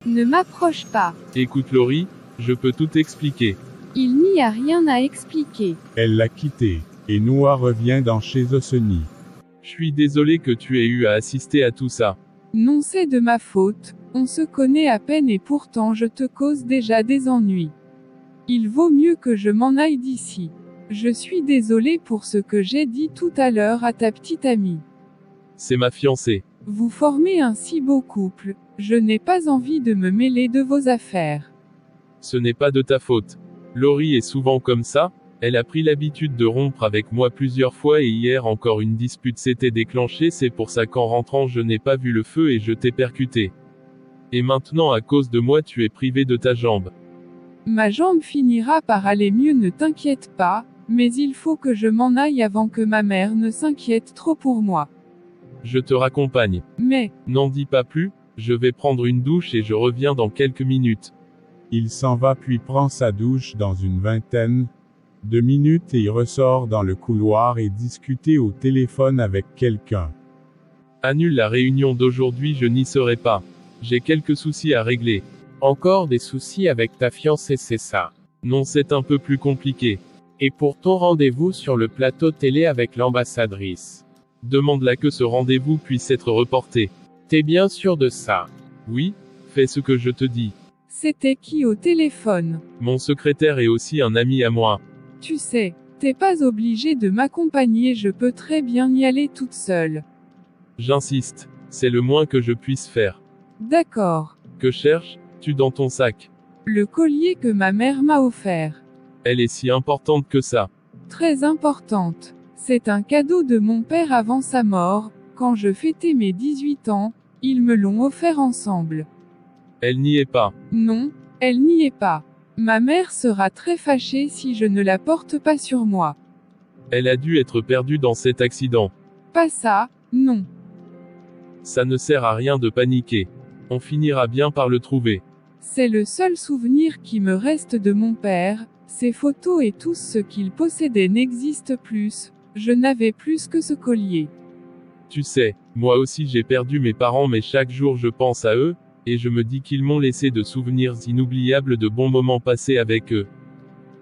Ne m'approche pas. Écoute Laurie, je peux tout expliquer. Il n'y a rien à expliquer. Elle l'a quitté, et Noah revient dans chez Osoni. Je suis désolé que tu aies eu à assister à tout ça. Non, c'est de ma faute. On se connaît à peine et pourtant je te cause déjà des ennuis. Il vaut mieux que je m'en aille d'ici. Je suis désolé pour ce que j'ai dit tout à l'heure à ta petite amie. C'est ma fiancée. Vous formez un si beau couple, je n'ai pas envie de me mêler de vos affaires. Ce n'est pas de ta faute. Laurie est souvent comme ça, elle a pris l'habitude de rompre avec moi plusieurs fois et hier encore une dispute s'était déclenchée, c'est pour ça qu'en rentrant je n'ai pas vu le feu et je t'ai percuté. Et maintenant à cause de moi tu es privé de ta jambe. Ma jambe finira par aller mieux, ne t'inquiète pas, mais il faut que je m'en aille avant que ma mère ne s'inquiète trop pour moi. Je te raccompagne. Mais, N'en dis pas plus, je vais prendre une douche et je reviens dans quelques minutes. Il s'en va puis prend sa douche dans une vingtaine de minutes et il ressort dans le couloir et discuter au téléphone avec quelqu'un. Annule la réunion d'aujourd'hui, je n'y serai pas. J'ai quelques soucis à régler. Encore des soucis avec ta fiancée, c'est ça. Non, c'est un peu plus compliqué. Et pour ton rendez-vous sur le plateau télé avec l'ambassadrice. Demande-la que ce rendez-vous puisse être reporté. T'es bien sûr de ça? Oui, fais ce que je te dis. c'était qui au téléphone? Mon secrétaire est aussi un ami à moi. Tu sais, t'es pas obligé de m'accompagner, je peux très bien y aller toute seule. J'insiste, c'est le moins que je puisse faire. D'accord. Que cherches-tu dans ton sac? Le collier que ma mère m'a offert. Elle est si importante que ça. Très importante. C'est un cadeau de mon père avant sa mort, quand je fêtais mes 18 ans, ils me l'ont offert ensemble. Elle n'y est pas. Non, elle n'y est pas. Ma mère sera très fâchée si je ne la porte pas sur moi. Elle a dû être perdue dans cet accident. Pas ça, non. Ça ne sert à rien de paniquer. On finira bien par le trouver. C'est le seul souvenir qui me reste de mon père, ses photos et tout ce qu'il possédait n'existe plus, je n'avais plus que ce collier. Tu sais, moi aussi j'ai perdu mes parents mais chaque jour je pense à eux, et je me dis qu'ils m'ont laissé de souvenirs inoubliables de bons moments passés avec eux.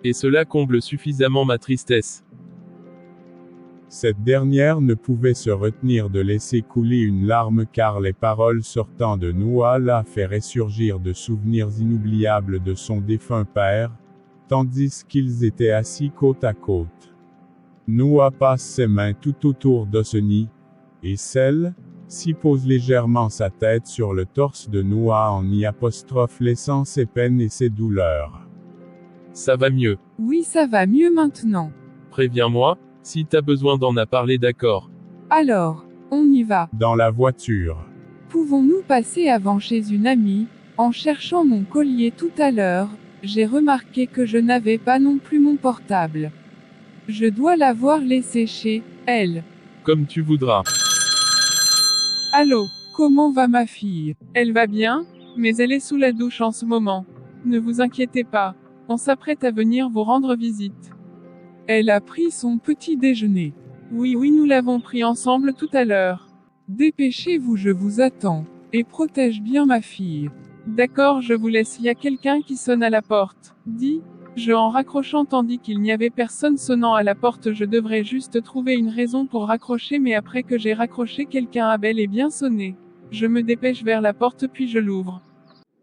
Et cela comble suffisamment ma tristesse. Cette dernière ne pouvait se retenir de laisser couler une larme car les paroles sortant de Noah la fait ressurgir de souvenirs inoubliables de son défunt père, tandis qu'ils étaient assis côte à côte. Noah passe ses mains tout autour d'Osoni, et celle-ci pose légèrement sa tête sur le torse de Noah en y apostrophe laissant ses peines et ses douleurs. Ça va mieux. Oui, ça va mieux maintenant. Préviens-moi, si t'as besoin d'en parler, d'accord. Alors, on y va. Dans la voiture. Pouvons-nous passer avant chez une amie? En cherchant mon collier tout à l'heure, j'ai remarqué que je n'avais pas non plus mon portable. Je dois l'avoir laissé chez elle. Comme tu voudras. Allô, comment va ma fille? Elle va bien, mais elle est sous la douche en ce moment. Ne vous inquiétez pas, on s'apprête à venir vous rendre visite. Elle a pris son petit déjeuner. Oui, nous l'avons pris ensemble tout à l'heure. Dépêchez-vous, je vous attends. Et protège bien ma fille. D'accord, je vous laisse, il y a quelqu'un qui sonne à la porte. Dis-je en raccrochant tandis qu'il n'y avait personne sonnant à la porte. Je devrais juste trouver une raison pour raccrocher, mais après que j'ai raccroché, quelqu'un a bel et bien sonné. Je me dépêche vers la porte puis je l'ouvre.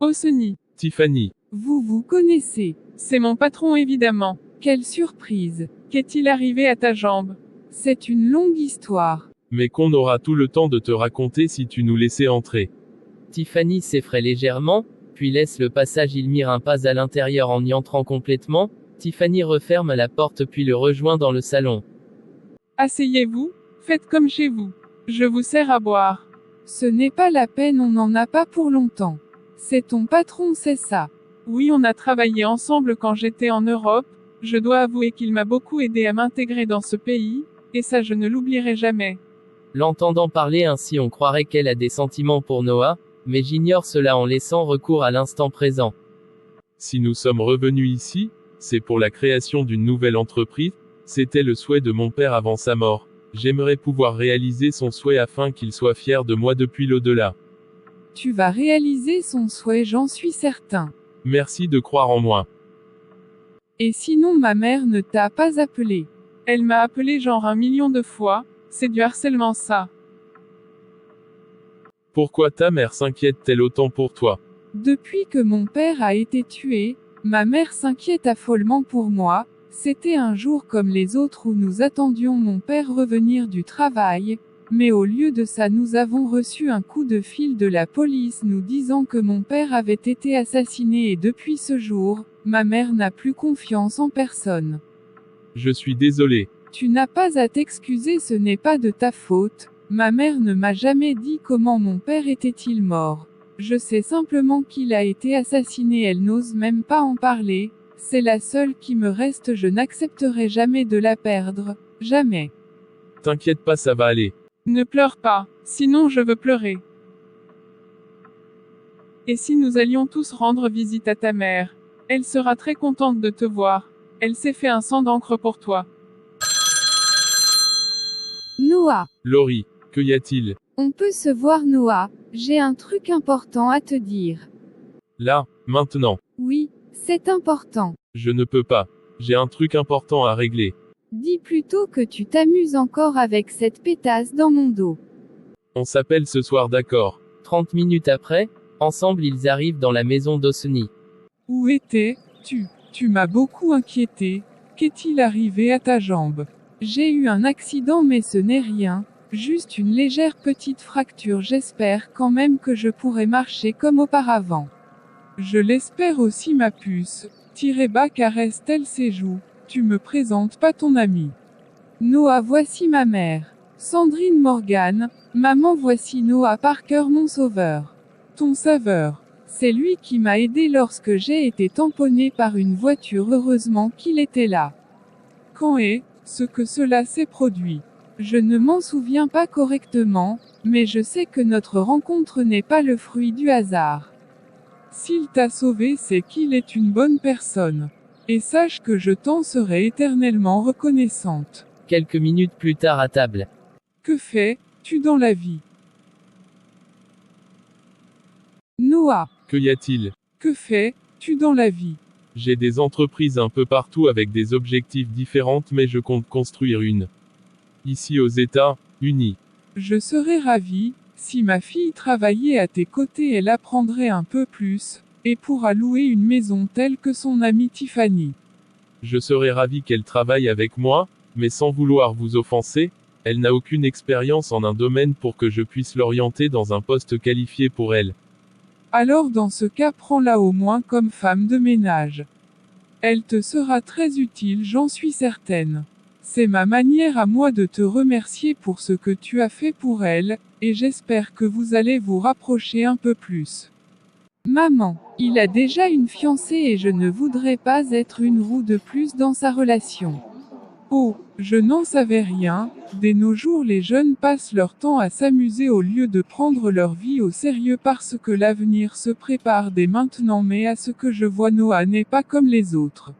Osoni. Tiffany. Vous vous connaissez. C'est mon patron évidemment. Quelle surprise. Qu'est-il arrivé à ta jambe? C'est une longue histoire. Mais qu'on aura tout le temps de te raconter si tu nous laissais entrer. Tiffany s'effraie légèrement, puis laisse le passage. Il mire un pas à l'intérieur en y entrant complètement. Tiffany referme la porte puis le rejoint dans le salon. Asseyez-vous, faites comme chez vous. Je vous sers à boire. Ce n'est pas la peine, on n'en a pas pour longtemps. C'est ton patron, c'est ça. Oui, on a travaillé ensemble quand j'étais en Europe. Je dois avouer qu'il m'a beaucoup aidé à m'intégrer dans ce pays, et ça je ne l'oublierai jamais. L'entendant parler ainsi, on croirait qu'elle a des sentiments pour Noah, mais j'ignore cela en laissant recours à l'instant présent. Si nous sommes revenus ici, c'est pour la création d'une nouvelle entreprise. C'était le souhait de mon père avant sa mort. J'aimerais pouvoir réaliser son souhait afin qu'il soit fier de moi depuis l'au-delà. Tu vas réaliser son souhait, j'en suis certain. Merci de croire en moi. Et sinon ma mère ne t'a pas appelé? Elle m'a appelé genre 1 million de fois, c'est du harcèlement ça. Pourquoi ta mère s'inquiète-t-elle autant pour toi? Depuis que mon père a été tué, ma mère s'inquiète affolement pour moi. C'était un jour comme les autres où nous attendions mon père revenir du travail, mais au lieu de ça nous avons reçu un coup de fil de la police nous disant que mon père avait été assassiné et depuis ce jour, ma mère n'a plus confiance en personne. Je suis désolé. Tu n'as pas à t'excuser, ce n'est pas de ta faute. Ma mère ne m'a jamais dit comment mon père était-il mort. Je sais simplement qu'il a été assassiné, elle n'ose même pas en parler. C'est la seule qui me reste, je n'accepterai jamais de la perdre. Jamais. T'inquiète pas, ça va aller. Ne pleure pas, sinon je veux pleurer. Et si nous allions tous rendre visite à ta mère? Elle sera très contente de te voir. Elle s'est fait un sang d'encre pour toi. Noah. Laurie, que y a-t-il? On peut se voir Noah, j'ai un truc important à te dire. Là, maintenant. Oui, c'est important. Je ne peux pas. J'ai un truc important à régler. Dis plutôt que tu t'amuses encore avec cette pétasse dans mon dos. On s'appelle ce soir, d'accord? 30 minutes après, ensemble ils arrivent dans la maison d'Osni. Où étais-tu? Tu m'as beaucoup inquiété. Qu'est-il arrivé à ta jambe? J'ai eu un accident mais ce n'est rien, juste une légère petite fracture, j'espère quand même que je pourrai marcher comme auparavant. Je l'espère aussi ma puce. Bas caresse-t-elle ses joues. Tu me présentes pas ton ami. Noah, voici ma mère. Sandrine Morgan, maman, voici Noah Parker, mon sauveur. Ton saveur. C'est lui qui m'a aidé lorsque j'ai été tamponné par une voiture, heureusement qu'il était là. Quand est-ce que cela s'est produit? Je ne m'en souviens pas correctement, mais je sais que notre rencontre n'est pas le fruit du hasard. S'il t'a sauvé, c'est qu'il est une bonne personne. Et sache que je t'en serai éternellement reconnaissante. Quelques minutes plus tard à table. Que fais-tu dans la vie? Noah. Que y a-t-il? Que fais-tu dans la vie? J'ai des entreprises un peu partout avec des objectifs différents, mais je compte construire une. Ici aux États-Unis. Je serais ravi, si ma fille travaillait à tes côtés, elle apprendrait un peu plus, et pourra louer une maison telle que son amie Tiffany. Je serais ravi qu'elle travaille avec moi, mais sans vouloir vous offenser, elle n'a aucune expérience en un domaine pour que je puisse l'orienter dans un poste qualifié pour elle. Alors dans ce cas, prends-la au moins comme femme de ménage. Elle te sera très utile, j'en suis certaine. C'est ma manière à moi de te remercier pour ce que tu as fait pour elle, et j'espère que vous allez vous rapprocher un peu plus. Maman, il a déjà une fiancée et je ne voudrais pas être une roue de plus dans sa relation. Oh, je n'en savais rien. Dès nos jours, les jeunes passent leur temps à s'amuser au lieu de prendre leur vie au sérieux parce que l'avenir se prépare dès maintenant, mais à ce que je vois, Noah n'est pas comme les autres.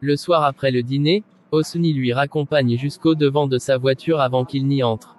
Le soir après le dîner, Osni lui raccompagne jusqu'au devant de sa voiture avant qu'il n'y entre.